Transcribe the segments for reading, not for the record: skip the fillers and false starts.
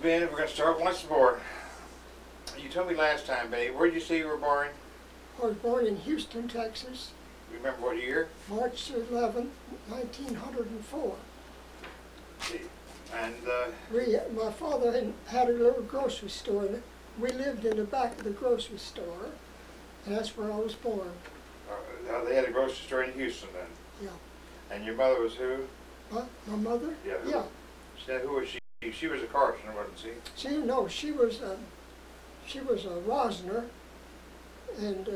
Ben, we're going to start once more. You told me last time, babe, where did you say you were born? I was born in Houston, Texas, You remember what year? March 11, 1904. And, My father had a little grocery store, and we lived in the back of the grocery store, and that's where I was born. they had a grocery store in Houston then? Yeah. And your mother was who? Huh? My mother? Yeah. Yeah. Who was she? She was a carpenter, wasn't she? She was a Rosner, and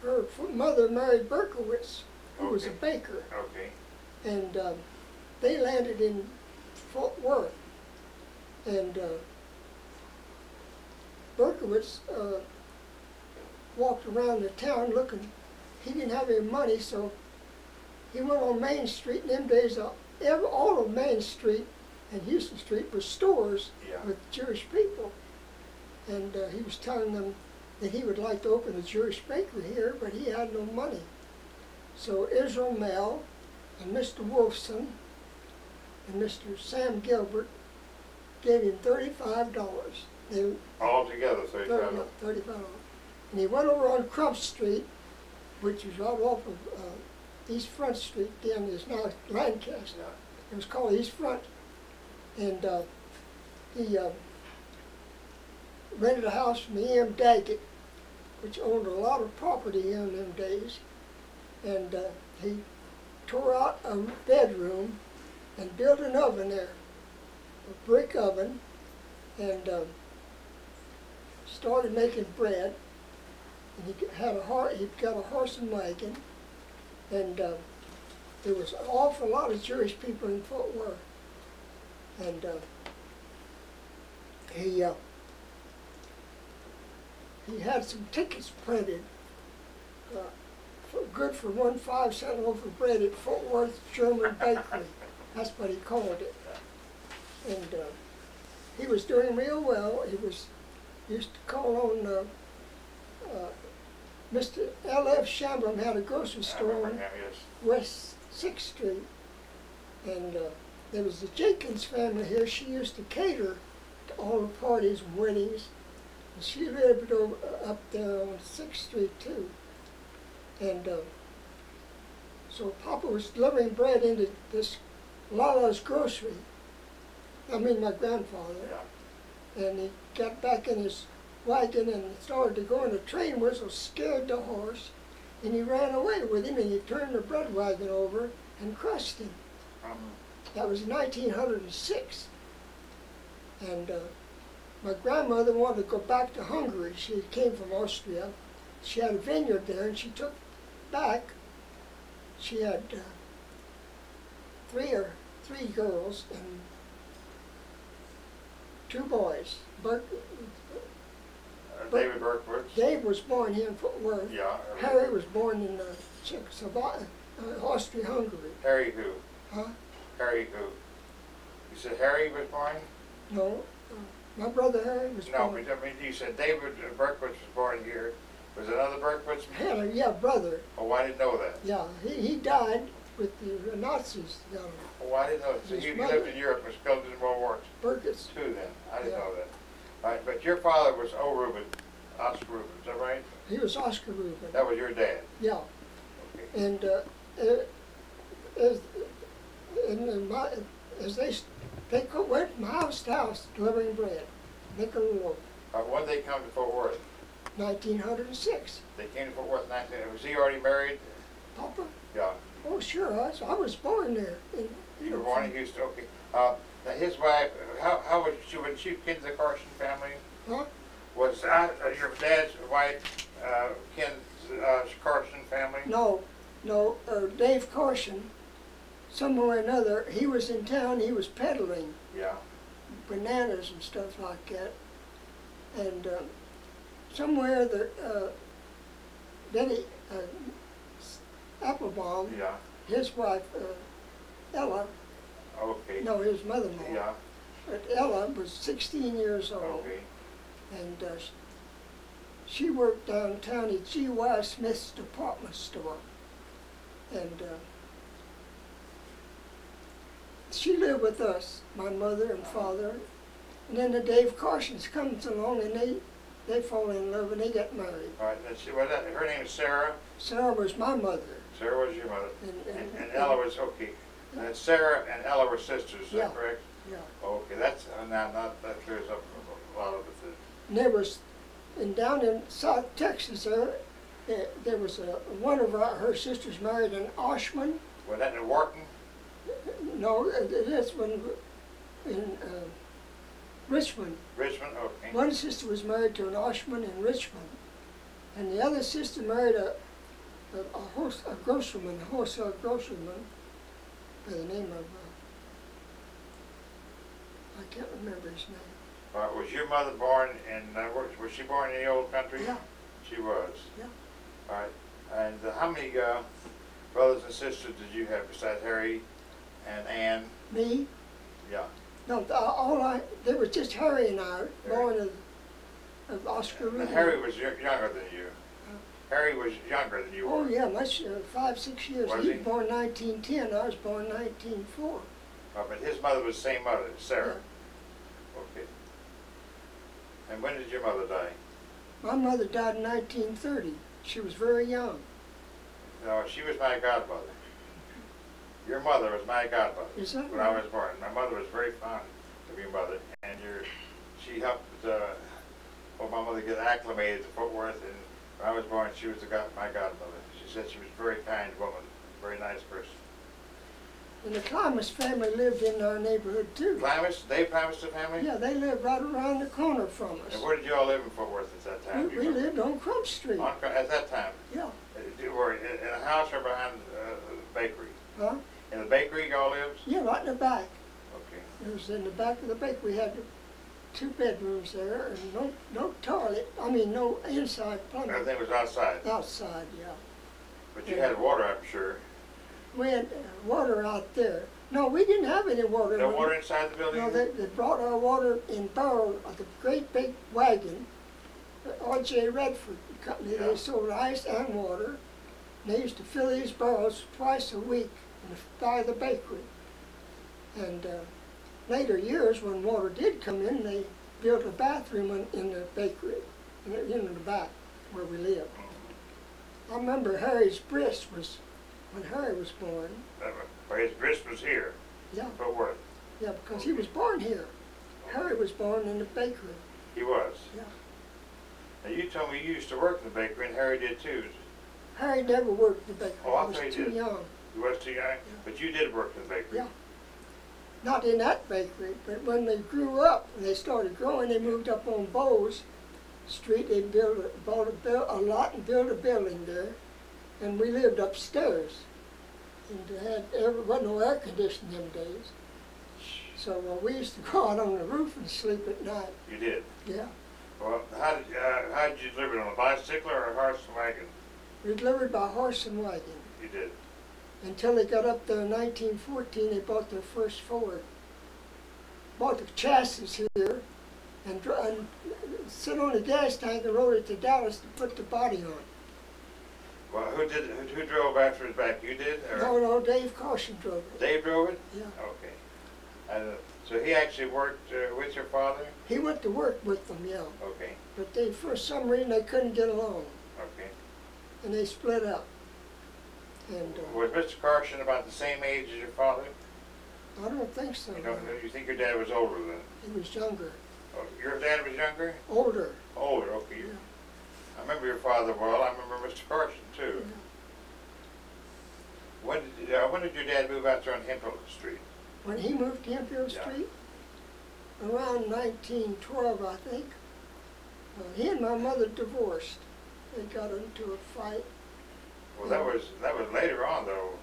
her mother married Berkowitz, who was a baker. Okay. And they landed in Fort Worth, and Berkowitz walked around the town looking. He didn't have any money, so he went on Main Street. In them days, all of Main Street and Houston Street were stores with Jewish people. And he was telling them that he would like to open a Jewish bakery here, but he had no money. So Israel Mell and Mr. Wolfson and Mr. Sam Gilbert gave him $35. All together, $35? $35. And he went over on Crump Street, which was right off of East Front Street, then is now Lancaster. Yeah. It was called East Front. And he rented a house from E.M. Daggett, which owned a lot of property here in them days. And he tore out a bedroom and built an oven there, a brick oven, and started making bread. And he got a horse and wagon, and there was an awful lot of Jewish people in Fort Worth. And he had some tickets printed, good for 1 5-cent loaf of bread at Fort Worth German Bakery. That's what he called it. And he was doing real well. He used to call on Mr. L.F. Shambram had a grocery store on West 6th Street. And there was the Jenkins family here. She used to cater to all the parties and weddings. And she lived up there on 6th Street too. And so Papa was delivering bread into this Lala's grocery. I mean my grandfather. Yeah. And he got back in his wagon and started to go, and the train whistle scared the horse, and he ran away with him, and he turned the bread wagon over and crushed him. That was 1906. And my grandmother wanted to go back to Hungary. She came from Austria. She had a vineyard there, and she took back. She had three girls and 2 boys. David Berkowitz. Dave was born here in Fort Worth. Yeah. Harry was born in Austria-Hungary. Harry who? Huh? Harry who? You said Harry was born? No. My brother Harry was born. No, but I mean, you said David Berkowitz was born here. Was another Berkowitz? Harry, yeah, brother. Oh, I didn't know that. Yeah, he died with the Nazis. Oh, I didn't know that. So he lived in Europe and was killed in World War II then. I didn't know that. All right, but your father was Rubin, Oscar Rubin, is that right? He was Oscar Rubin. That was your dad? Yeah. Okay. And as they went from house to house delivering bread, nickel and loaf. When did they come to Fort Worth? 1906. They came to Fort Worth in 1906. Was he already married? Papa? Yeah. Oh, sure. I was born there. You were born in Houston, okay. Now his wife, how was she? Was she kin to the Carson family? Huh? Was your dad's wife kin to the Carson family? No. Dave Carson, somewhere or another, he was in town. He was peddling. Yeah. Bananas and stuff like that. And somewhere Denny Applebaum, his wife Ella. Okay. No, his mother-in-law. Yeah. But Ella was 16 years old. Okay. And she worked downtown at G.Y. Smith's department store. And she lived with us, my mother and father, And then the Dave Carsons comes along and they fall in love and they get married. All right, let's see, her name is Sarah? Sarah was my mother. Sarah was your mother. And Ella was, okay. Yeah. And Sarah and Ella were sisters, is that correct? Yeah. Okay, that's, now that clears up a lot of it. And there was, and down in South Texas there was one of her sisters married an Oshman. Was that in Wharton? No, this one in Richmond. Richmond, okay. One sister was married to an Oshman in Richmond, and the other sister married a grocerman, a wholesale grocerman, by the name of, I can't remember his name. Was your mother born in, was she born in the old country? Yeah. She was? Yeah. All right. And how many brothers and sisters did you have besides Harry and Ann? Me? Yeah. No, there was just Harry and I, born of Oscar Rubin. Harry was younger than you. Harry was younger than you were. Oh yeah, much 5, 6 years. Was He he? was born 1910. I was born 1904. But his mother was the same mother, Sarah. Yeah. Okay. And when did your mother die? My mother died in 1930. She was very young. No, she was my godmother. Your mother was my godmother. Is that when right? I was born. My mother was very fond of your mother, and she helped my mother get acclimated to Fort Worth. And when I was born, she was my godmother. She said she was a very kind woman, very nice person. And the Climas family lived in our neighborhood too. Climas? Dave Climas' family? Yeah, they lived right around the corner from us. And where did you all live in Fort Worth at that time? We lived on Crump Street. At that time? Yeah. You were in a house or behind the bakery? Huh? In the bakery y'all lived? Yeah, right in the back. Okay. It was in the back of the bakery. We had 2 bedrooms there and no toilet. I mean, no inside plumbing. Everything was outside? Outside, yeah. But you had water, I'm sure. We had water out there. No, we didn't have any water. No water inside the building? No, they brought our water in barrels of the great big wagon. R.J. Redford Company, Yeah. They sold ice and water. And they used to fill these barrels twice a week by the bakery. And later years, when water did come in, they built a bathroom in the bakery, in the back where we lived. I remember Harry's bris was, when Harry was born. Well, his bris was here? Yeah. Fort Worth? Yeah, because he was born here. Harry was born in the bakery. He was? Yeah. Now you told me you used to work in the bakery, and Harry did too. Harry never worked in the bakery. Oh, I He thought he was too did. young. He was too young? Yeah. But you did work in the bakery? Yeah. Not in that bakery, but when they grew up, and they started growing, they moved up on Bowes Street. They bought a lot and built a building there, and we lived upstairs. And there wasn't no air conditioning them days. So we used to go out on the roof and sleep at night. You did? Yeah. Well, how did you deliver it, on a bicycle or a horse and wagon? We delivered by horse and wagon. You did? Until they got up there in 1914, they bought their first Ford. Bought the chassis here and sit on the gas tank and rode it to Dallas to put the body on. Well, who drove after his back? You did? Or? No, Dave Carson drove it. Dave drove it? Yeah. Okay. And so he actually worked with your father? He went to work with them, yeah. Okay. But they, for some reason, they couldn't get along. Okay. And they split up. And was Mr. Carson about the same age as your father? I don't think so. You think your dad was older then? He was younger. Oh, your dad was younger? Older. Older, okay. Yeah. I remember your father well. I remember Mr. Carson too. Yeah. When did your dad move out there on Hemphill Street? When he moved to Hemphill Street, around 1912, I think, he and my mother divorced. They got into a fight. Well, that was later on though.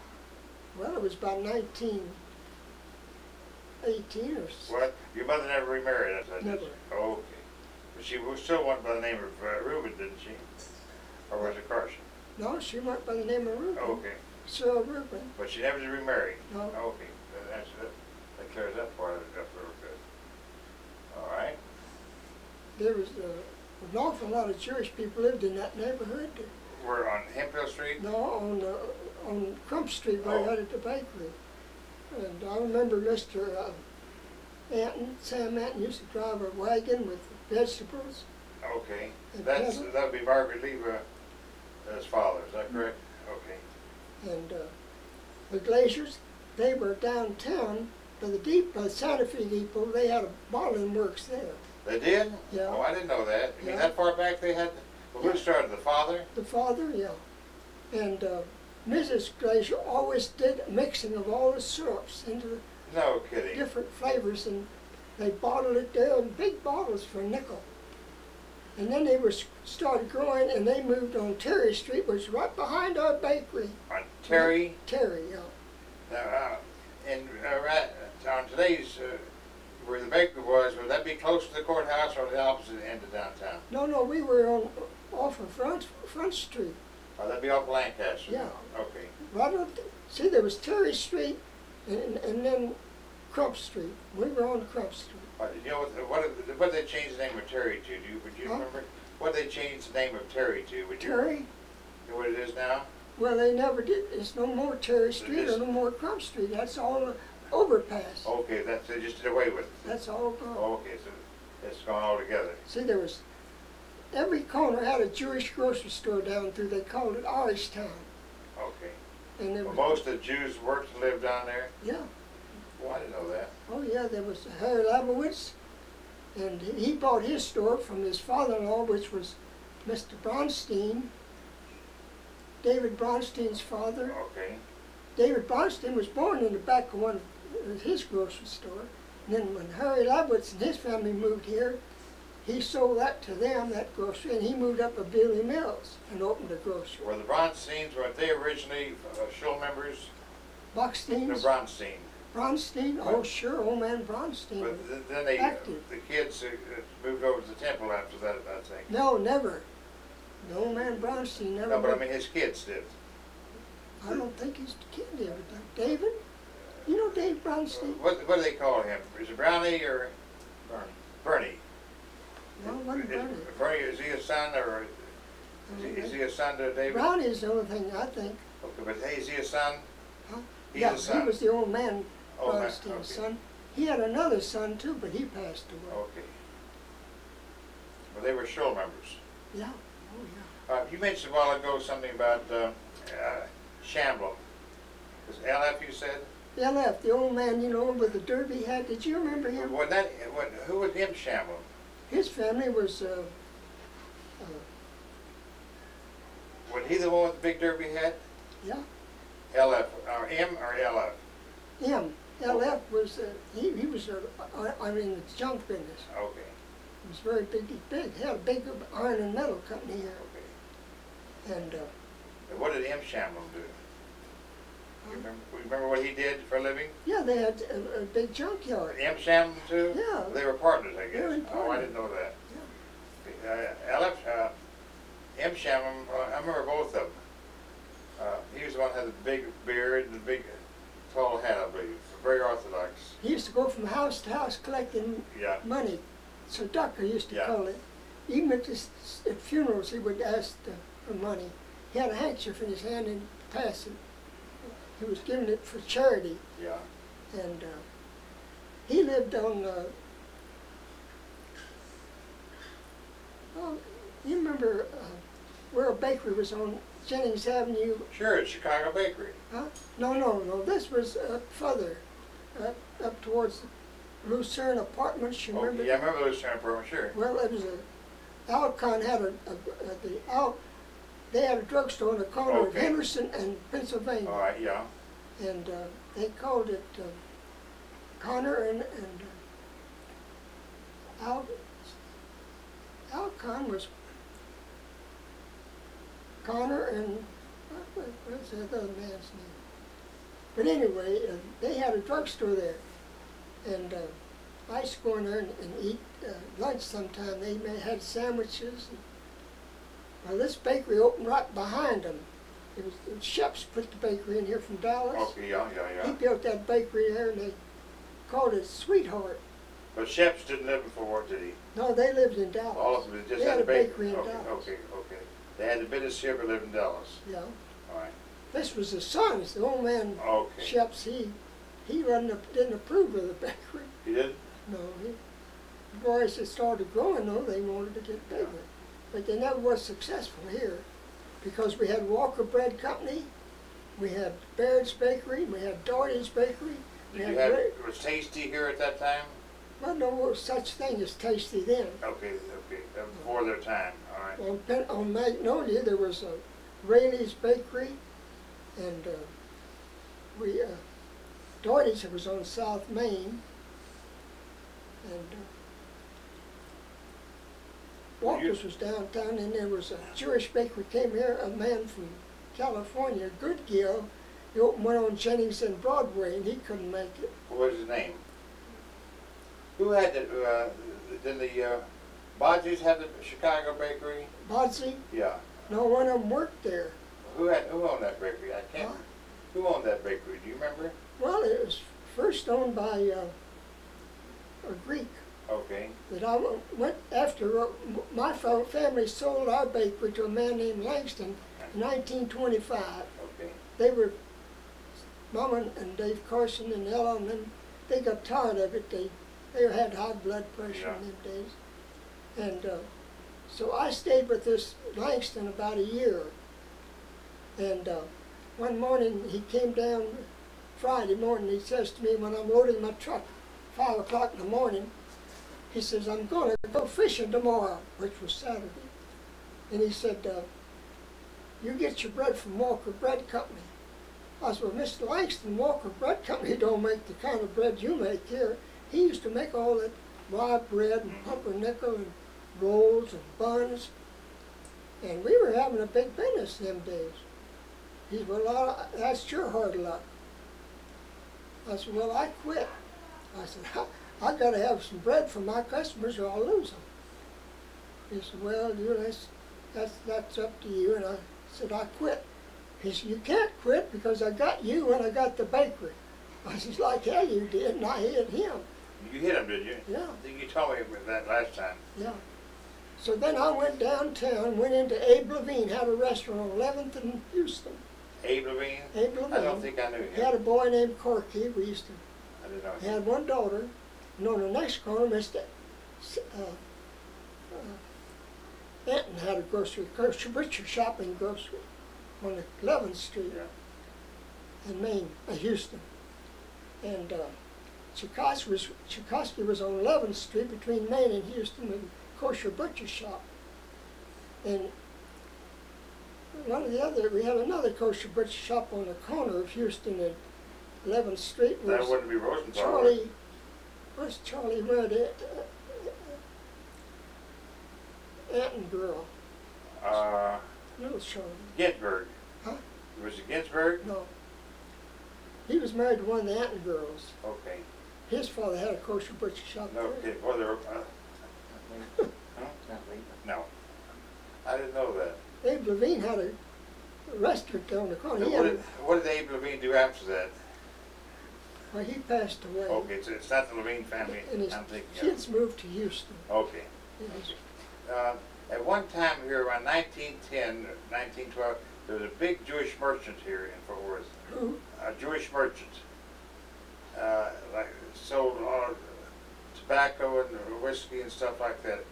Well, it was about 1918 or so. What? Your mother never remarried, I said. Never. Oh, okay. But she still went by the name of Rubin, didn't she? Or was it Carson? No, she went by the name of Rubin. Oh, okay. Sarah Rubin. But she never did remarry? No. Oh, okay. That clears that part of it up real good. All right. There was an awful lot of Jewish people lived in that neighborhood. We're on Hemphill Street? No, on Crump Street, right out at the bakery. And I remember Mr. Sam Anton used to drive a wagon with vegetables. Okay, And that cattle. would be Margaret Leva's father, is that correct? Okay. And the Glaciers, they were downtown by the Santa Fe Depot. They had a bottling works there. They did? Yeah. Oh, I didn't know that. You mean Yeah. that far back they had, well, who started, the father? The father, yeah. And Mrs. Glacier always did a mixing of all the syrups into the No kidding. different flavors, and they bottled it there in big bottles for a nickel. And then they started growing, and they moved on Terry Street, which is right behind our bakery. On Terry? Terry, yeah. Now, and right on today's, where the bakery was, would that be close to the courthouse or the opposite end of downtown? No, we were off of Front Street. Oh, that'd be off Lancaster? Yeah. Okay. Right up see, there was Terry Street, and then Crump Street. We were on Crump Street. You know, what did they change the name of Terry to? Would you remember? What did they change the name of Terry to? Would you Terry? know what it is now? Well, they never did. It's no more Terry Street or no more Crump Street. That's all overpass. Okay, they just did away with it. That's all gone. Okay, so it's gone all together. See, there was, every corner had a Jewish grocery store down through. They called it Irish Town. Okay. And there Well, was, most of the Jews worked and lived down there? yeah. Well, I didn't know that. Oh, yeah, there was Harry Labowitz, and he bought his store from his father-in-law, which was Mr. Bronstein, David Bronstein's father. Okay. David Bronstein was born in the back of one of his grocery store. And then when Harry Labowitz and his family moved here, he sold that to them, that grocery, and he moved up to Billy Mills and opened a grocery. Were the Bronsteins, weren't they originally show members? The Buckstein's? Bronstein. Bronstein? Oh, sure, old man Bronstein. But then they, active. the kids moved over to the temple after that, I think. No, never. The old man Bronstein never. No, but I did. mean his kids did. I don't think he's the kid ever done. David? You know Dave Bronstein? What do they call him? Is it Brownie or Bernie? No, it wasn't Bernie. Bernie, is he a son or is he a son to David? Brownie is the only thing I think. Okay, but hey, is he a son? Huh? He's Yeah, a son. he was the old man Old man, Bronstein's okay. son. He had another son too, but he passed away. Okay. Well, they were show members. Yeah, oh yeah. You mentioned a while ago something about Shamblin. Was it LF you said? LF, the old man, you know, with the derby hat. Did you remember him? Who was him Shamblin? His family was, Was he the one with the big derby hat? yeah, LF, or M or LF? him. LF was, he was, I mean, the junk business. Okay, He was very big, he had a big iron and metal company here. okay. And, And what did M. Shamblin do? Remember what he did for a living? yeah, they had a big junkyard. M. Shamblin too? Yeah. They were partners, I They were guess. Oh, I partners. didn't know that. Yeah. LF, M. Shamblin, I remember both of them. He was the one who had the big beard and the big tall hat, I believe. Very orthodox. He used to go from house to house collecting Yeah. money. So Ducker used to Yeah. call it. Even at funerals, he would ask for money. He had a handkerchief in his hand and pass it. He was giving it for charity. Yeah. And he lived on, well, you remember where a bakery was on Jennings Avenue? Sure, it's Chicago Bakery. Huh? No. This was further, up towards Lucerne Apartments. You Oh, remember? yeah, I remember those program, sure. Well, it was Alcon had they had a drugstore on the corner of Okay. Henderson and Pennsylvania. All right, yeah. And they called it Connor and Alcon was Connor and what's that other man's name? But anyway, they had a drugstore there, and I used to go in there and eat lunch sometime. They had sandwiches. Well, this bakery opened right behind them. It was Shep's put the bakery in here from Dallas. Okay, yeah. He built that bakery there, and they called it Sweetheart. But Sheps didn't live before, did he? No, they lived in Dallas. All of them just They had had a a bakery in okay, Dallas. okay. They had the business here but lived in Dallas. Yeah. All right. This was the son's, the old man Okay. Shep's. He didn't approve of the bakery. He did? No, the boys that started growing though, they wanted to get bigger. But they never was successful here because we had Walker Bread Company, we had Baird's Bakery, we had Doherty's Bakery. Did you have, was Tasty here at that time? Well, no such thing as Tasty then. Okay, before their time, all right. On Magnolia, there was a Rayleigh's Bakery, and Doherty's was on South Main, and Walker's was downtown, and there was a Jewish bakery came here, a man from California, Goodgill. He opened one on Jennings and Broadway, and he couldn't make it. What was his name? Who had the, did the Bodgies have the Chicago bakery? Bodsey? Yeah. No, one of them worked there. Who owned that bakery? I can't. Huh? Who owned that bakery? Do you remember? Well, it was first owned by a Greek. Okay. That I went after. My family sold our bakery to a man named Langston in 1925. Okay. They were, Mama and Dave Carson and Ella, and them, they got tired of it. They had high blood pressure in them days. And so I stayed with this Langston about a year. And one morning he came down, Friday morning, he says to me when I'm loading my truck, 5 o'clock in the morning, he says, I'm going to go fishing tomorrow, which was Saturday. And he said, you get your bread from Walker Bread Company. I said, well, Mr. Langston, Walker Bread Company don't make the kind of bread you make here. He used to make all that rye bread and pumpernickel and rolls and buns. And we were having a big business them days. He said, well, that's your hard luck. I said, well, I quit. I said, I got to have some bread for my customers or I'll lose them. He said, well, that's up to you. And I said, I quit. He said, you can't quit because I got you and I got the bakery. I said, like hell you did, and I hit him. You hit him, did you? Yeah. I think you told me that last time. Yeah. So then I went downtown, went into Abe Levine, had a restaurant on 11th and Houston. Abe Levine? Abe Levine. I don't think I knew him. He had a boy named Corky. We used to. I didn't know him. He had one daughter. And on the next corner, Mr. Anton had a grocery, butcher shop in grocery on the 11th Street in Maine, Houston. And Tchaikovsky was on 11th Street between Maine and Houston with a kosher butcher shop. And we had another kosher butcher shop on the corner of Houston and 11th Street. That wouldn't be Rosenthal. Charlie, where's Charlie Rudd? Anton girl. Little Charlie. Ginsburg. Huh? Was it Ginsburg? No. He was married to one of the Anton girls. Okay. His father had a kosher butcher shop No, there. okay. Well, no. I didn't know that. Abe Levine had a restaurant there on the corner. What did Abe Levine do after that? Well, he passed away. Okay, so it's not the Levine family And his I'm thinking kids moved to Houston. Okay. Yes. At one time here, around 1910, 1912, there was a big Jewish merchant here in Fort Worth. Who? A Jewish merchant. Like sold all tobacco and whiskey and stuff like that.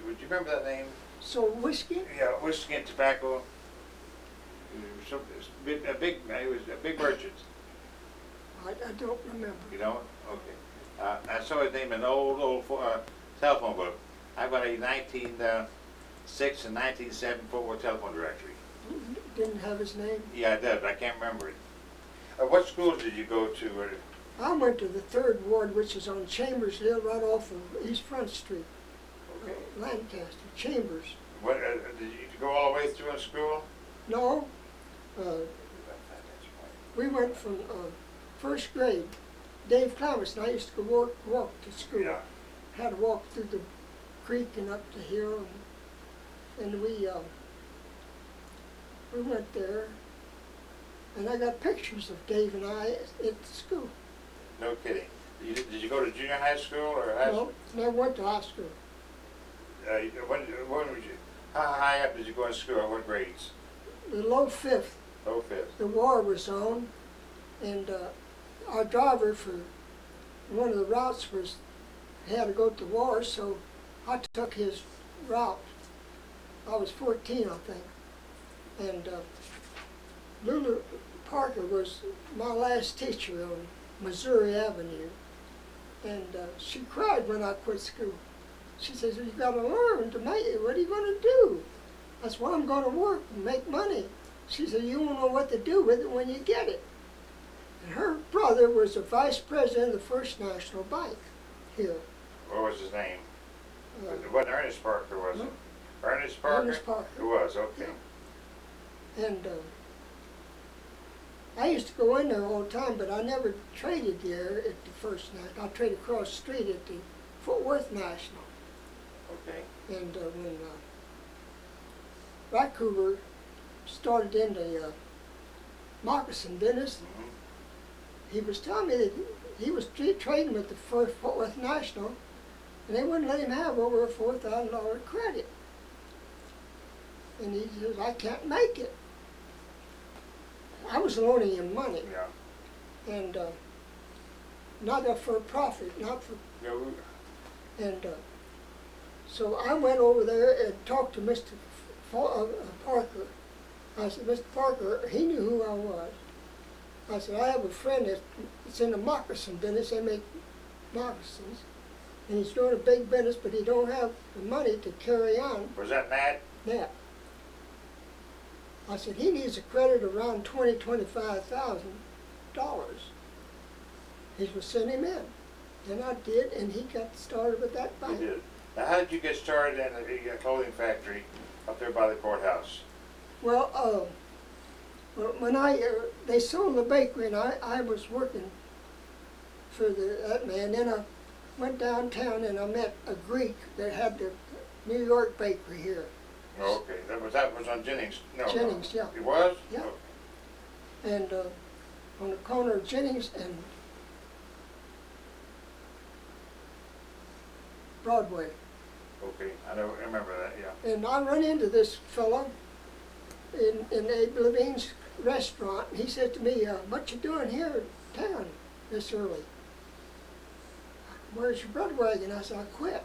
Would you remember that name? Sold whiskey? Yeah, whiskey and tobacco. He was a big merchant. I don't remember. You don't? Okay. I saw his name in an old telephone book. I've got a 1906 and 1907 Fort Worth telephone directory. Didn't have his name? Yeah, I did, but I can't remember it. What schools did you go to? I went to the 3rd Ward, which is on Chambers Hill, right off of East Front Street. Okay. Lancaster, Chambers. What, did you go all the way through in school? No. We went from 1st grade. Dave Clements and I used to go walk to school. Yeah. Had to walk through the creek and up the hill, and we went there. And I got pictures of Dave and I at school. No kidding. Did you go to junior high school or high school? No, never went to high school. When would you? How high up did you go in school? What grades? The low 5th. Low 5th. The war was on, and our driver for one of the routes was he had to go to the war, so I took his route. I was 14, I think. And Lulu Parker was my last teacher on Missouri Avenue. And she cried when I quit school. She says, "You got to learn to make it. What are you going to do?" That's why I'm going to work and make money. She said, "You won't know what to do with it when you get it." And her brother was the vice president of the First National Bank here. What was his name? It wasn't Ernest Parker, was it? Ernest Parker? Ernest Parker. It was, okay. Yeah. And I used to go in there all the time, but I never traded there at the First National. I traded across the street at the Fort Worth National. Okay. And when Vancouver started in the moccasin business, he was telling me that he was trading with the Fort Worth National, and they wouldn't let him have over a $4,000 credit. And he says, "I can't make it." I was loaning him money. Yeah. And not for profit, not for. No. And so I went over there and talked to Mr. Parker. I said, "Mr. Parker," he knew who I was. I said, "I have a friend that's in the moccasin business. They make moccasins. And he's doing a big business, but he don't have the money to carry on." Was that Matt? Yeah. I said, "He needs a credit around $25,000. He was send him in." And I did, and he got started with that bank. You did. Now, how did you get started in a clothing factory up there by the courthouse? Well, when they sold the bakery, and I was working for that man, then I went downtown and I met a Greek that had the New York bakery here. Oh, okay. That was on Jennings. No, Jennings, no. yeah. It was? Yeah. Okay. And on the corner of Jennings and Broadway. Okay, I remember that, yeah. And I run into this fellow in Abe Levine's restaurant, and he said to me, "What you doing here in town this early? Where's your bread wagon?" I said, "I quit."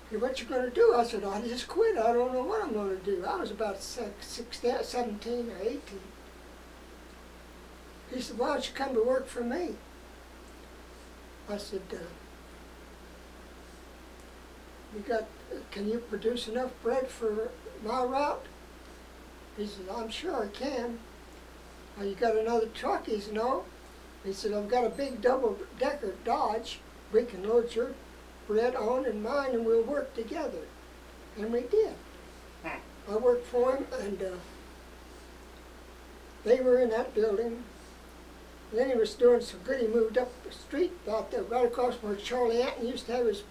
He said, "What you going to do?" I said, "I just quit. I don't know what I'm going to do." I was about 17 or 18. He said, "Why don't you come to work for me?" I said, "Can you produce enough bread for my route?" He said, "I'm sure I can." "You got another truck?" He said, "No." He said, "I've got a big double-decker Dodge. We can load your bread on and mine, and we'll work together." And we did. I worked for him, and they were in that building. And then he was doing so good, he moved up the street about there, right across where Charlie Anton used to have his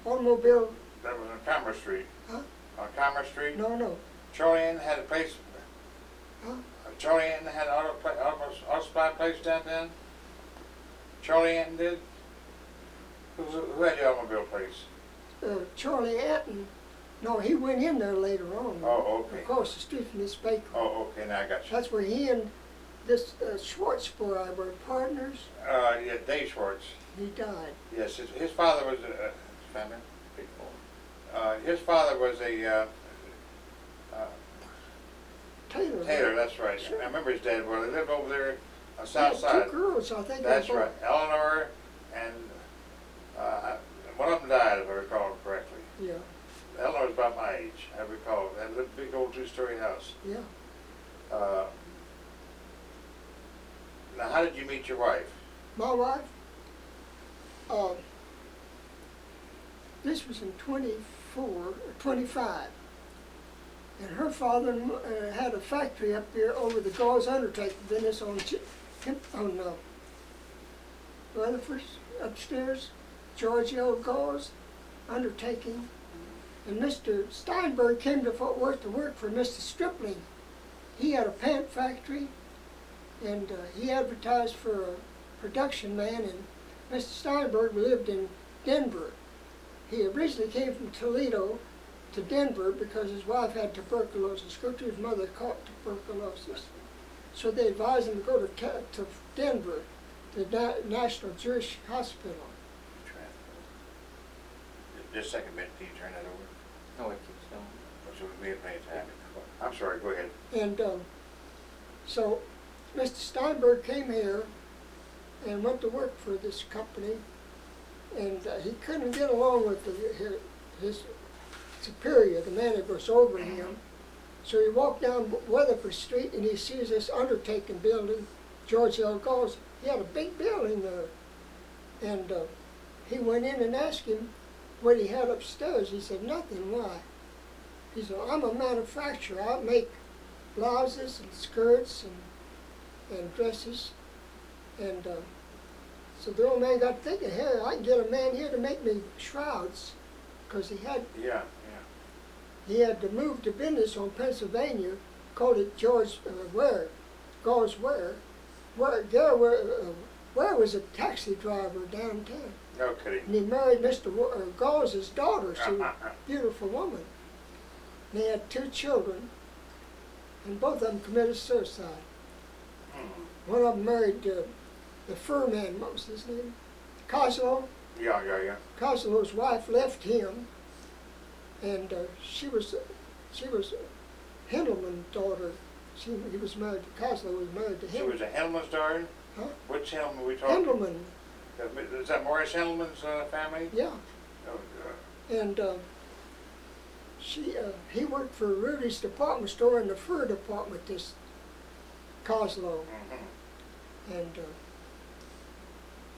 automobile. That was on Commerce Street. Huh? On Commerce Street? No. Charlie Anton had a place. Huh? Charlie Anton had an auto supply place down then? Charlie Anton did? Who had the automobile place? Charlie Anton, no, he went in there later on. Oh, okay. Across the street from this bakery. Oh, okay, now I got you. That's where he and this Schwartz boy were partners. Yeah, Dave Schwartz. He died. Yes, his father was family. His father was a Taylor. tailor, that's right. Sure. I remember his dad. Well, they lived over there on He South had Side. 2 girls, I think. That's they both- right. Eleanor and one of them died, if I recall correctly. Yeah, Eleanor was about my age, I recall. They lived in a big old 2-story house. yeah. Now, how did you meet your wife? My wife, this was in 24 or 25. And her father had a factory up there over the Gause undertaking business on Weatherford upstairs, George Gause undertaking. And Mr. Steinberg came to Fort Worth to work for Mr. Stripling. He had a pant factory, and he advertised for a production man, and Mr. Steinberg lived in Denver. He originally came from Toledo to Denver because his wife had tuberculosis. Gertrude's mother caught tuberculosis. So they advised him to go to Denver, the National Jewish Hospital. Just a second, Ben, can you turn that over? No, it keeps going. So we have plenty of time. I'm sorry, go ahead. And so Mr. Steinberg came here and went to work for this company, and he couldn't get along with his superior, the man that was over him. So he walked down Weatherford Street and he sees this undertaking building, George Gause. He had a big building there. And he went in and asked him what he had upstairs. He said, nothing. Why? He said, I'm a manufacturer. I make blouses and skirts and dresses. And so the old man got thinking, hey, I can get a man here to make me shrouds. Because he had to move to business on Pennsylvania, called it George Gause Ware. Ware was a taxi driver downtown. No kidding. And he married Mr. Gause's daughter. She was a beautiful woman. And they had 2 children, and both of them committed suicide. One of them married the fur man, what was his name? Coslow. Yeah. Coslow's wife left him, and she was Hendelman's daughter. He was married to Coslow. Was married to him. She was a Hendelman's daughter. Huh? Which Hendelman are we talking? Hendelman. Is that Morris Hendelman's family? Yeah. Oh, God. And he worked for Rudy's department store in the fur department. This Coslow. And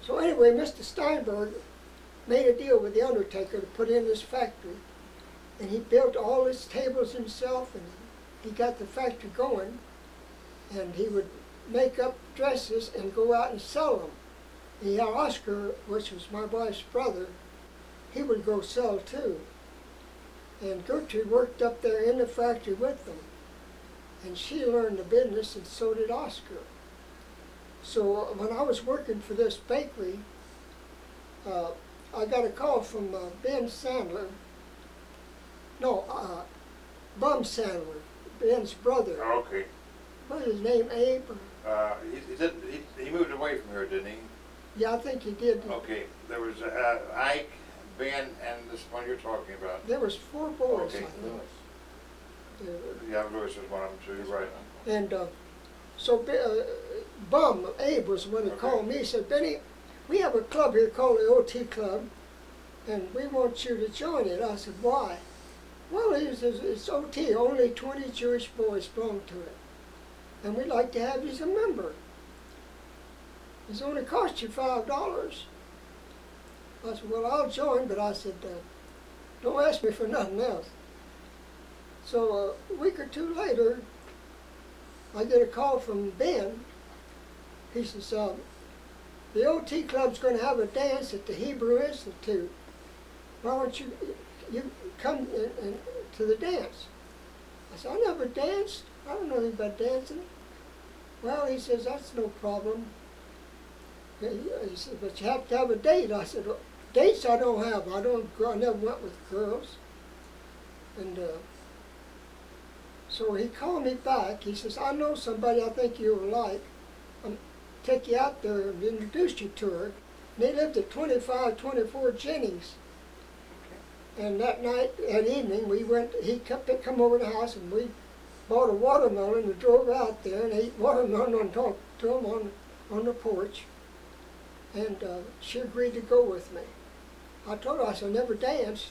so anyway, Mr. Steinberg made a deal with the undertaker to put in this factory, and he built all his tables himself, and he got the factory going, and he would make up dresses and go out and sell them. And he had Oscar, which was my wife's brother, he would go sell too. And Gertrude worked up there in the factory with them, and she learned the business, and so did Oscar. So when I was working for this bakery, I got a call from Ben Sandler. No, Bum Sandler, Ben's brother. Oh, okay. What was his name, Abe? He moved away from here, didn't he? Yeah, I think he did. Okay. There was Ike, Ben, and this one you're talking about. There was 4 boys. Okay. Lewis. Yeah, Lewis was one of them too. You're right. And so Bum, Abe, was the one who called me. He said, Benny, we have a club here called the OT Club, and we want you to join it. I said, why? Well, it's OT, only 20 Jewish boys belong to it, and we'd like to have you as a member. It's only cost you $5. I said, well, I'll join, but I said, don't ask me for nothing else. So a week or 2 later, I get a call from Ben. He says, the OT Club's going to have a dance at the Hebrew Institute. Why don't you come to the dance? I said, I never danced. I don't know anything about dancing. Well, he says, that's no problem. He said, but you have to have a date. I said, well, dates I don't have. I never went with girls. And so he called me back. He says, I know somebody I think you'll like. I'll take you out there and introduce you to her. And they lived at 2524 Jennings. And that evening, we went, he come over to the house, and we bought a watermelon and drove out there and ate watermelon and talked to him on the porch. And she agreed to go with me. I told her, I said, I never danced.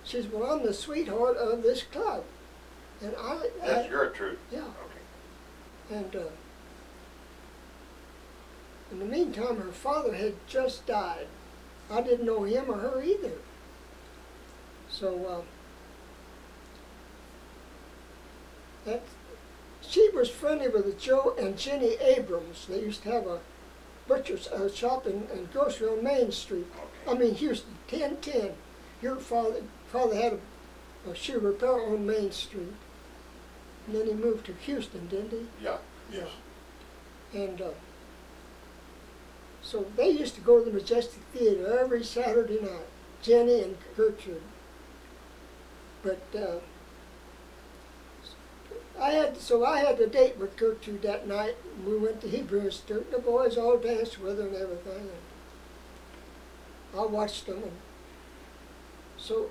She said, well, I'm the sweetheart of this club. And That's Gertrude. Yeah. Okay. And in the meantime, her father had just died. I didn't know him or her either. So she was friendly with Joe and Jenny Abrams. They used to have a butcher's shop and grocery on Main Street. Okay. I mean Houston, 1010. Your father had a shoe repair on Main Street. And then he moved to Houston, didn't he? Yeah. Yes. And so they used to go to the Majestic Theater every Saturday night, Jenny and Gertrude. But I had a date with Gertrude that night. We went to Hebrew Institute. The boys all danced with her and everything. And I watched them. And So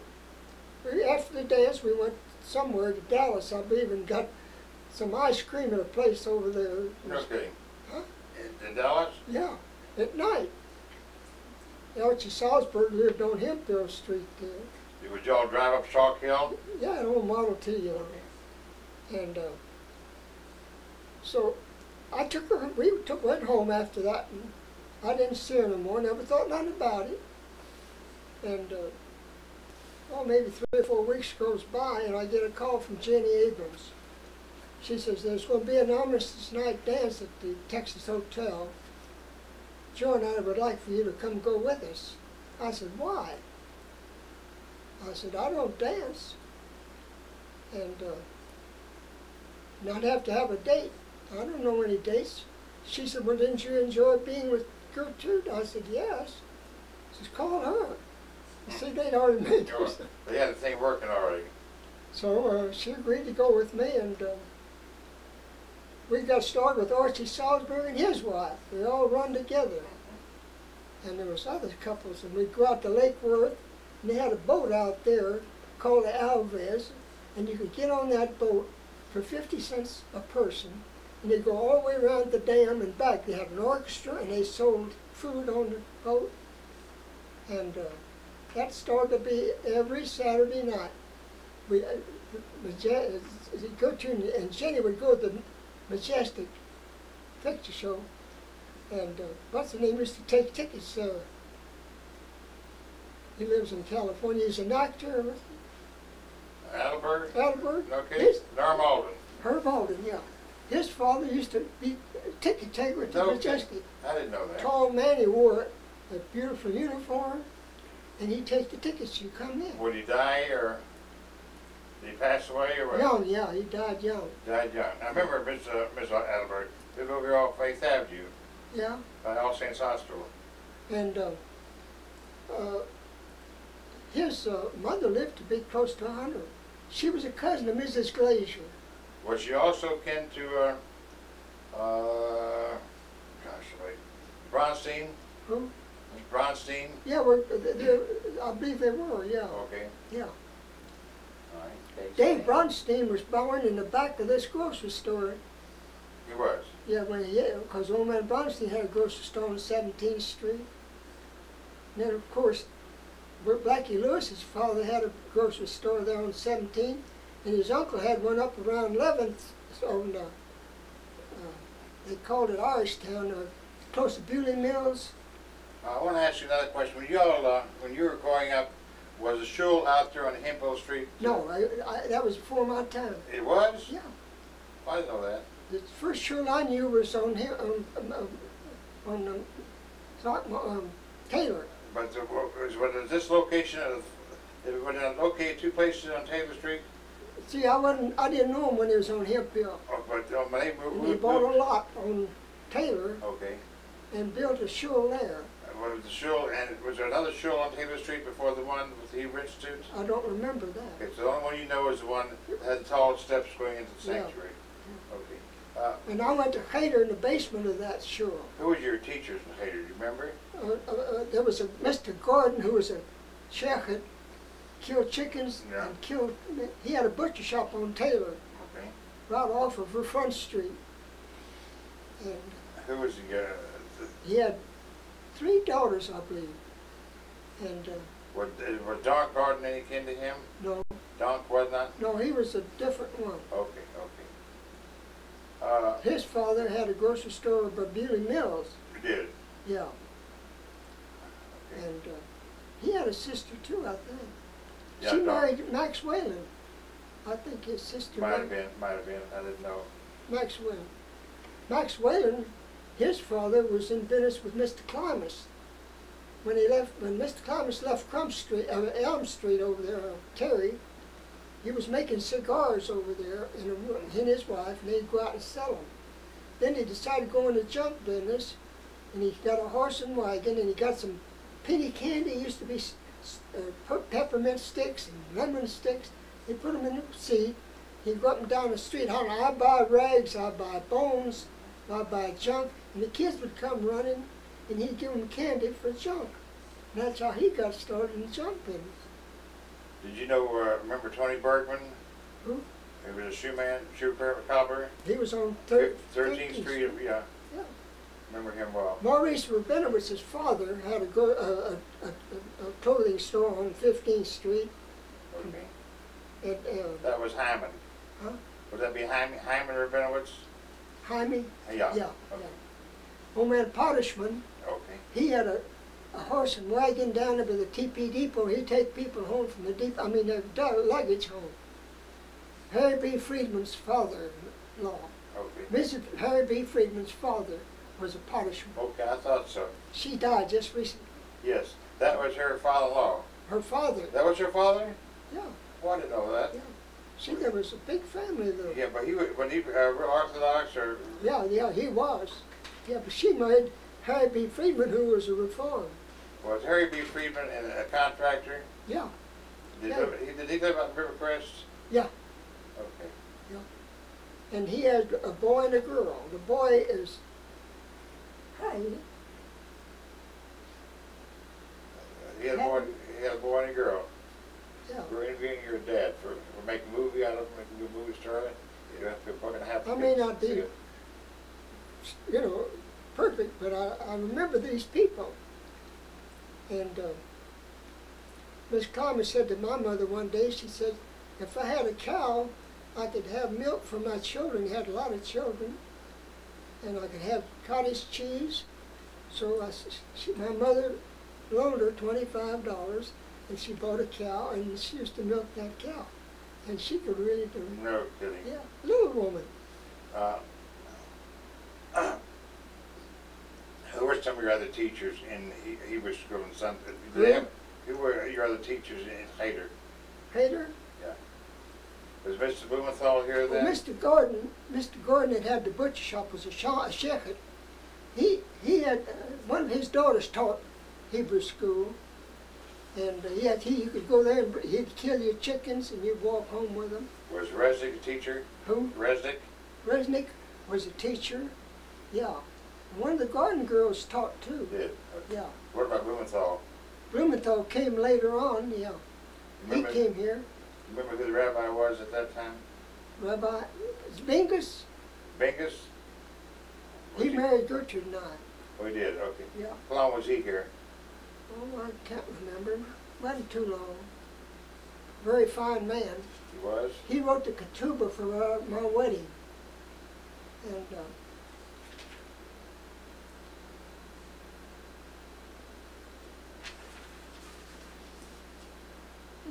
after the dance, we went somewhere to Dallas, I believe, and got some ice cream at a place over there. No kidding. Huh? In Dallas? Yeah, at night. Archie Salzberg lived on Hemphill Street there. Would y'all drive up Chalk Hill? Yeah, an old Model T, you know. And so I took her, went home after that, and I didn't see her no more, never thought nothing about it. And well, maybe 3 or 4 weeks goes by, and I get a call from Jenny Abrams. She says, there's going to be an armistice night dance at the Texas Hotel. Joe and I would like for you to come go with us. I said, why? I said, I don't dance. And I'd have to have a date. I don't know any dates. She said, well, didn't you enjoy being with Gertrude? I said, yes. She said, call her. See, they'd already made this. They had the thing working already. So she agreed to go with me, and we got started with Archie Salzberg and his wife. We all run together. And there was other couples, and we'd go out to Lake Worth, and they had a boat out there called the Alves, and you could get on that boat for 50 cents a person, and they'd go all the way around the dam and back. They had an orchestra, and they sold food on the boat, and that started to be every Saturday night. We, Gertrude and Jenny would go to the Majestic picture show, and what's the name used to take tickets. He lives in California. He's an actor. Adelberg? Adelberg. Okay. Norm Alden. Herb Alden, yeah. His father used to be a ticket taker at the Majestic. I didn't know that. Tall man, he wore a beautiful uniform, and he'd take the tickets. You come in. Would he die, or did he pass away, or what? Young, yeah, he died young. Died young. I remember Miss Adelberg lived over here off Faith Avenue. Yeah. By All Saints Hospital. And his mother lived to be close to 100. She was a cousin of Mrs. Glazier. Was she also kin to, Bronstein? Who? Miss Bronstein? Yeah, I believe they were, yeah. Okay. Yeah. All right. Dave Bronstein was born in the back of this grocery store. He was? Yeah, because old man Bronstein had a grocery store on 17th Street. And then, of course, Blackie Lewis's father had a grocery store there on 17th, and his uncle had one up around 11th, on they called it Irishtown, close to Bewley Mills. I want to ask you another question. When you were growing up, was the shul out there on Hemphill Street? No, that was before my time. It was? Yeah. I didn't know that. The first shul I knew was on Taylor. But was this location, was it located 2 places on Taylor Street? See, I didn't know him when he was on Hemphill. Oh, but when they moved, he bought a lot on Taylor. Okay. And built a shul there. Was the shul, and was there another shul on Taylor Street before the one with the Hebrew Institute? I don't remember that. Okay, so the only one you know is the one that had tall steps going into the sanctuary. Yeah. Okay. And I went to Hader in the basement of that shul. Who was your teachers in Hader? Do you remember? There was a Mr. Gordon who was a shepherd, killed chickens and killed. He had a butcher shop on Taylor, right off of Weatherford Street. And who was the? He had 3 daughters, I believe. And was Donk Gordon any kin to him? no. Donk was not? No, he was a different one. Okay, okay. His father had a grocery store over Bewley Mills. He did? Yeah. Okay. And he had a sister too, I think. Yeah, she Donk married Max Whalen. I think his sister might have been. I didn't know. Max Whalen. Max Whalen, his father was in business with Mr. Climas. When Mr. Climas left Elm Street over there, Terry, he was making cigars over there in a room, he and his wife, and they'd go out and sell them. Then he decided to go into junk business, and he got a horse and wagon, and he got some penny candy. It used to be peppermint sticks and lemon sticks. He put them in the seat. He'd go up and down the street, hollering, I buy rags, I buy bones, I buy junk. And the kids would come running, and he'd give them candy for junk. And that's how he got started in the junk business. Did you know, remember Tony Bergman? Who? He was a shoe cobbler. He was on 13th Street, yeah. Yeah. Remember him well. Maurice Rabinowitz's father had a clothing store on 15th Street. Okay. And, that was Hyman. huh? Would that be Hyman Rabinowitz? Jaime? Yeah. Yeah. Okay. Yeah. Old man Pottishman, Okay. he had a horse and wagon down there by the TP depot. He'd take people home from the depot, their luggage home. Harry B. Friedman's father-in-law. Okay. Mrs. Harry B. Friedman's father was a Pottishman. Okay, I thought so. She died just recently. Yes, that was her father-in-law. Her father. That was her father? Yeah. Oh, I didn't know that. Yeah. See, there was a big family though. Yeah, but when he real Orthodox or? Yeah, he was. Yeah, but she married Harry B. Friedman, who was a reform. Was Harry B. Friedman a contractor? Yeah. Did Yeah. he live out in Rivercrest? Yeah. Okay. Yeah. And he had a boy and a girl. The boy is, hi, He had a boy and a girl. yeah. We're interviewing your dad for making a movie out of him, making a movie star. You have to fucking have to. I may not be, perfect, but I remember these people. And Miss Carmen said to my mother one day, she said, if I had a cow, I could have milk for my children. He had a lot of children. And I could have cottage cheese. So my mother loaned her $25, and she bought a cow, and she used to milk that cow. And she could really do it. No kidding. Yeah, little woman. Who were some of your other teachers in Hebrew school and something? Who were your other teachers in Hayter? Hayter? Yeah. Was Mr. Blumenthal here then? Well, Mr. Gordon had the butcher shop, was a shepherd. He had, one of his daughters taught Hebrew school. And you could go there and he'd kill your chickens and you'd walk home with them. Was Resnick a teacher? Who? Resnick? Resnick was a teacher, yeah. And one of the garden girls taught too. Did? Okay. Yeah. What about Blumenthal? Blumenthal came later on, yeah. He came here. Remember who the rabbi was at that time? Rabbi Bingus. Bingus? He married Gertrude and I. Oh, he did, okay. Yeah. How long was he here? Oh, I can't remember. Wasn't too long. Very fine man. He was? He wrote the ketubah for my wedding. And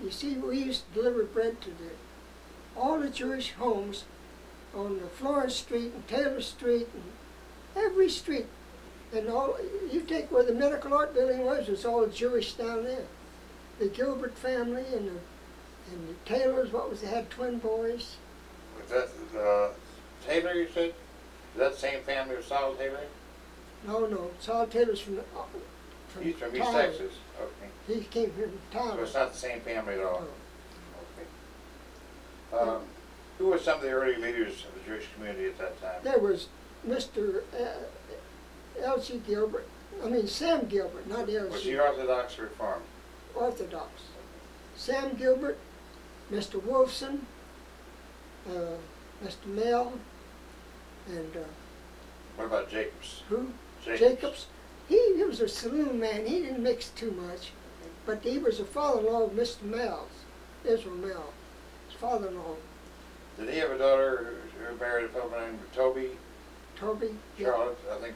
you see, we used to deliver bread to all the Jewish homes on the Florence Street and Taylor Street and every street. And you take where the medical art building was, it's all Jewish down there. The Gilbert family and the Taylors, they had twin boys. Was that Taylor, you said? Is that the same family as Saul Taylor? No, Saul Taylor's from He's from East Tyler. Texas, okay. He came here from So Tyler. it's not the same family at all? No. Okay. Who were some of the early leaders of the Jewish community at that time? There was Mr. L.G. Gilbert, Sam Gilbert, not L.G. Was he Orthodox or Reformed? Orthodox. Sam Gilbert, Mr. Wolfson, Mr. Mel, and What about Jacobs? who? Jacobs. He was a saloon man. He didn't mix too much, but he was a father-in-law of Mr. Mel's, Israel Mel, his father-in-law. Did he have a daughter who married a fellow named Toby? Toby? Charlotte, I think.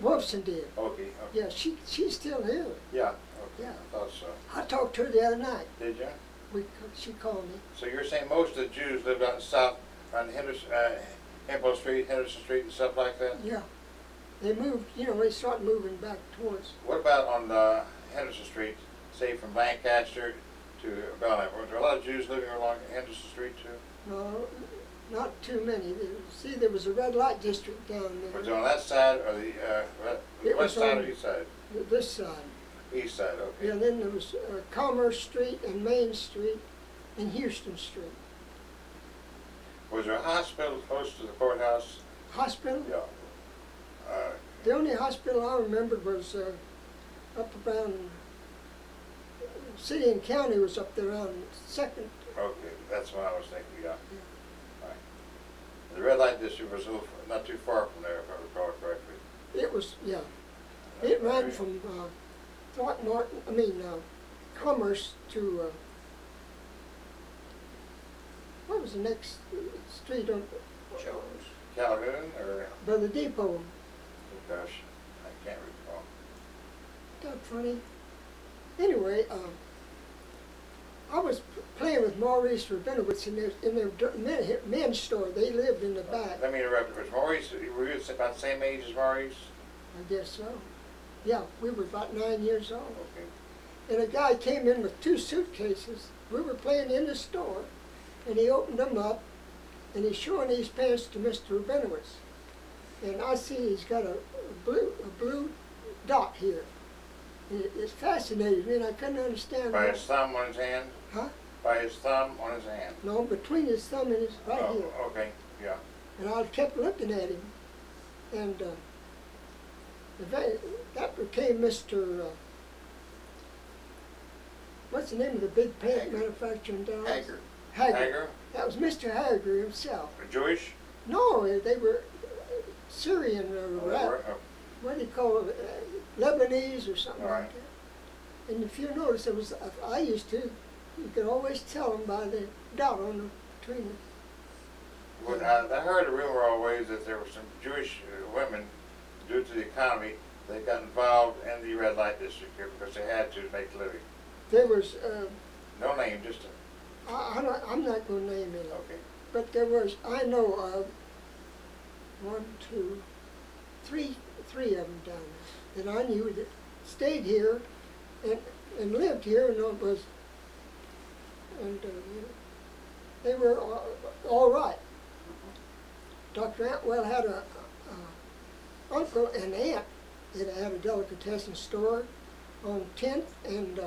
Wolfson did. Okay. Yeah, she's still here. Yeah. Okay. Yeah. I thought so. I talked to her the other night. Did you? She called me. So you're saying most of the Jews lived out south on Maybelle Street, Henderson Street, and stuff like that? Yeah. They moved, they started moving back towards. What about on Henderson Street, say from Lancaster to Belknap? Was there a lot of Jews living along Henderson Street too? No, not too many. See, there was a red light district down there. Was it on that side or the west side or east side? This side. East side, okay. Yeah, and then there was Commerce Street and Main Street and Houston Street. Was there a hospital close to the courthouse? Hospital? Yeah. The only hospital I remembered was up around city and county was up there on Second. Okay, that's what I was thinking, yeah. Right. The red light district was a little, not too far from there, if I recall correctly. It was, yeah. It ran from Commerce to, what was the next street on? Calhoun, or? By the depot. Oh gosh, I can't recall. That funny. Anyway, I was playing with Maurice Rubinowitz in their men's store. They lived in the back. Let me interrupt. Was Maurice, were you about the same age as Maurice? I guess so. Yeah, we were about 9 years old. Okay. And a guy came in with 2 suitcases. We were playing in the store, and he opened them up, and he's showing these pants to Mr. Rubinowitz. And I see he's got a blue dot here. And it fascinated me, and I couldn't understand. By his thumb on his hand? Huh? By his thumb on his hand? No, between his thumb and his right here. Okay, yeah. And I kept looking at him, and that became Mr. What's the name of the big pant manufacturer in Dallas? Hager. That was Mr. Hager himself. Jewish? No, they were Syrian what do you call it? Lebanese or something like that. And if you notice, it was I used to. You could always tell them by the dot on the between them. Well, I heard a rumor always that there were some Jewish women, due to the economy, they got involved in the red light district here because they had to make a living. There was. No name, just a... I'm not going to name it. Okay. But there was, I know of 3 of them down there that I knew that stayed here and lived here, and it was, and they were all right. Dr. Antwell had a uncle and aunt that had a delicatessen store on 10th and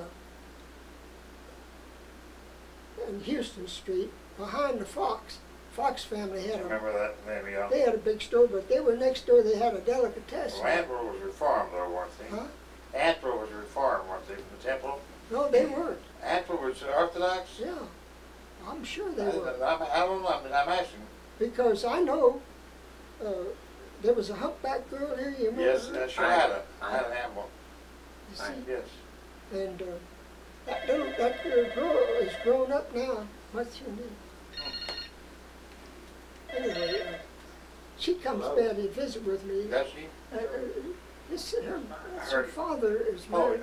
Houston Street behind the Fox. Fox family had Remember that name, yeah. They had a big store, but they were next door. They had a delicatessen. Well, Antwerp was reformed, though, weren't they? Huh? Antwerp was reformed, weren't they, from the temple? No, they weren't. Antwerp was Orthodox? Yeah, I'm sure they were. I don't know. I'm asking. Because I know there was a humpback girl here. You remember? Yes, sure. I had an Antwerp. You see? Yes. And that little girl is grown up now. What's her name? Anyway, she comes back to visit with me. Does she? Her father is married.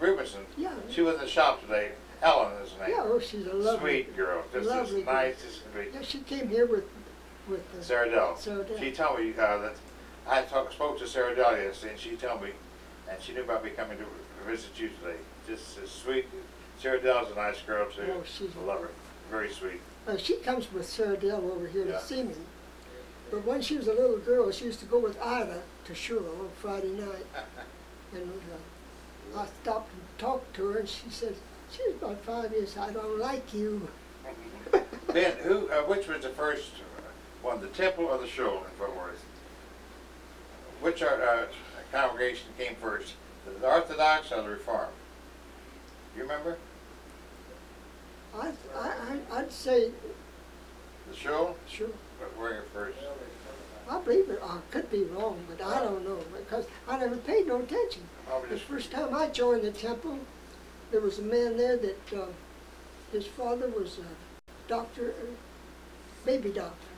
Rubinson. Yeah. She was in the shop today. Helen is her name. Yeah, oh, she's a lovely, sweet girl. Just as nice as can be. Yeah, she came here with Sarah Dell. Sarah Dell. She told me that I spoke to Sarah Dell yesterday, and she told me, and she knew about me coming to visit you today. Just as sweet. Sarah Dell's a nice girl too. Oh, she's I love her. Very sweet. She comes with Sarah Dell over here Yeah. to see me. But when she was a little girl, she used to go with Ida to Shula on Friday night. And I stopped and talked to her, and she said, she was about 5 years, I don't like you. Ben, which was the first one, the temple or the show in Fort Worth? Which congregation came first, the Orthodox or the Reformed? You remember? I'd say... The show? Sure. But where you first? I believe it. I could be wrong, but I don't know, because I never paid no attention. The first time I joined the temple, there was a man there that his father was a doctor, baby doctor.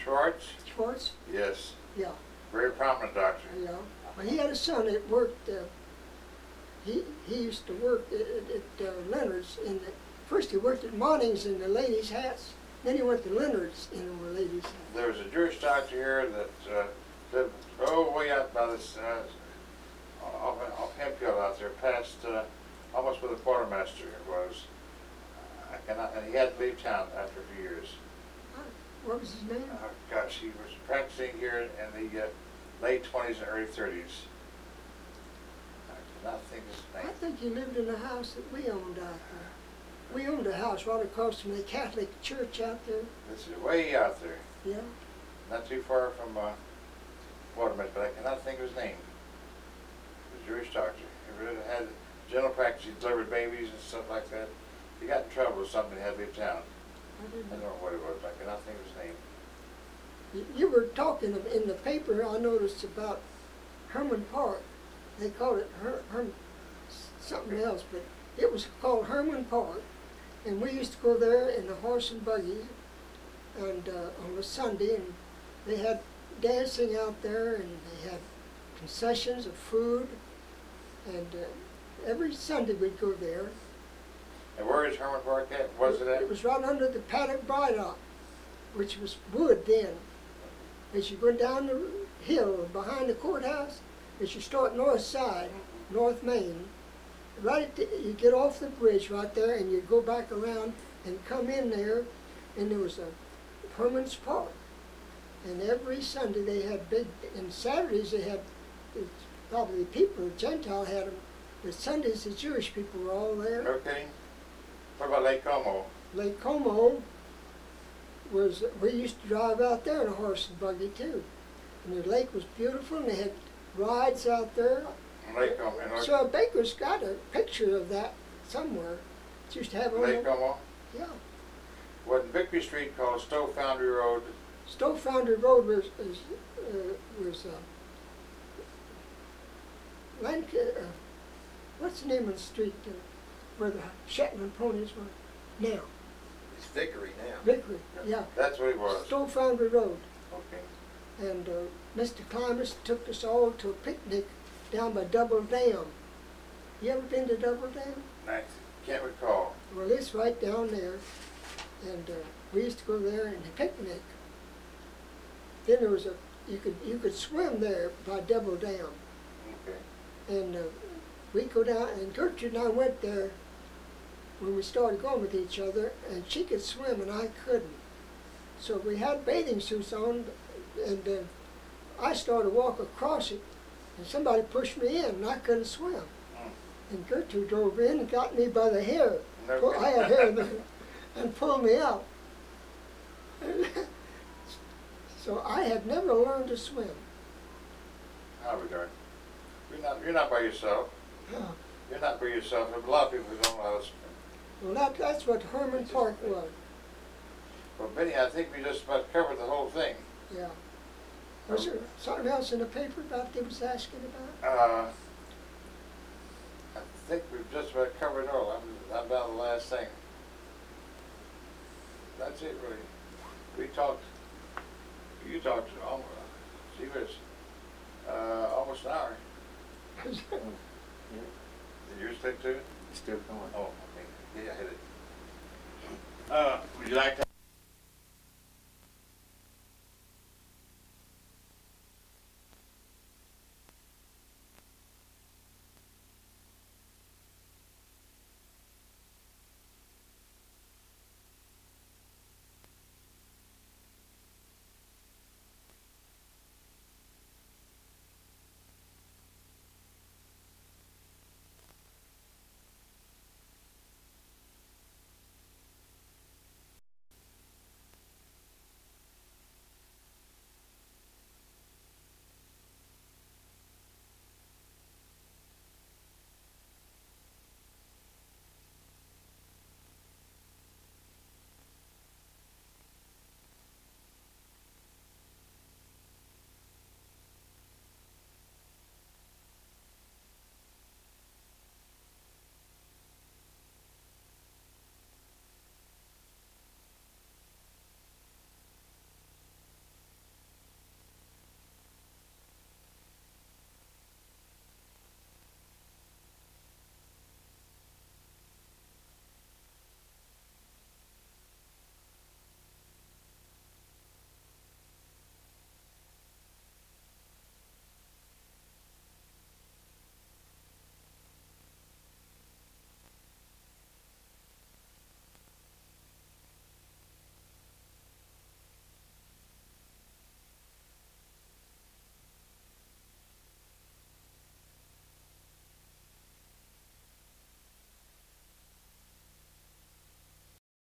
Schwartz? Schwartz? Yes. Yeah. Very prominent doctor. Yeah. Well, he had a son that worked, he used to work at Leonard's. First he worked at Monning's in the ladies' hats, then he went to Leonard's in the ladies' hats. There was a Jewish doctor here that lived way out by this, off Hemphill out there, past, almost where the quartermaster was. And he had to leave town after a few years. What was his name? Gosh, he was practicing here in the late 20s and early 30s. I cannot think of his name. I think he lived in the house that we owned out there. We owned a house right across from the Catholic church out there. This is way out there. Yeah. Not too far from Waterman, but I cannot think of his name. The Jewish doctor. He really had general practice, he delivered babies and stuff like that. He got in trouble with something, he had to leave town. I don't know what it was, I cannot think of his name. You were talking in the paper, I noticed about Herman Park. They called it something else, but it was called Herman Park. And we used to go there in the horse and buggy and on a Sunday, and they had dancing out there, and they had concessions of food, and every Sunday we'd go there. And where is Herman Park at? Was it at? It was right under the paddock bridle, which was wood then. As you go down the hill behind the courthouse, as you start north side, North Main, right you get off the bridge right there, and you go back around and come in there, and there was a Herman's Park. And every Sunday they had big, and Saturdays they had, probably people, Gentile had them, but Sundays the Jewish people were all there. Okay. What about Lake Como? Lake Como was, we used to drive out there in a horse and buggy too. And the lake was beautiful, and they had rides out there. Lake Como. So Baker's got a picture of that somewhere. It used to have on Lake Como? Yeah. What in Victory Street called Stowe Foundry Road? Stowe Foundry Road was what's the name of the street where the Shetland ponies were now? It's Vickery now. Vickery, yeah. That's what it was. Stowe Foundry Road. Okay. And Mr. Climbers took us all to a picnic down by Double Dam. You ever been to Double Dam? I can't recall. Well, it's right down there, and we used to go there and picnic. Then there was you could swim there by Double Dam. Okay. And we'd go down, and Gertrude and I went there when we started going with each other, and she could swim and I couldn't. So we had bathing suits on, and I started to walk across it, and somebody pushed me in, and I couldn't swim. And Gertrude drove in and got me by the hair. No. I had hair there, and pulled me out. So I had never learned to swim. How are we doing? You're not by yourself. Yeah. You're not by yourself. There's a lot of people who don't know how to swim. Well, that's what Herman Park was. Well, Benny, I think we just about covered the whole thing. Yeah. Was there something else in the paper about they was asking about? I think we've just about covered it all. I'm down to the last thing. That's it, really. You talked almost, she was almost an hour. Did you stick to it? It's still going. Oh, okay. Yeah, I hit it. Would you like to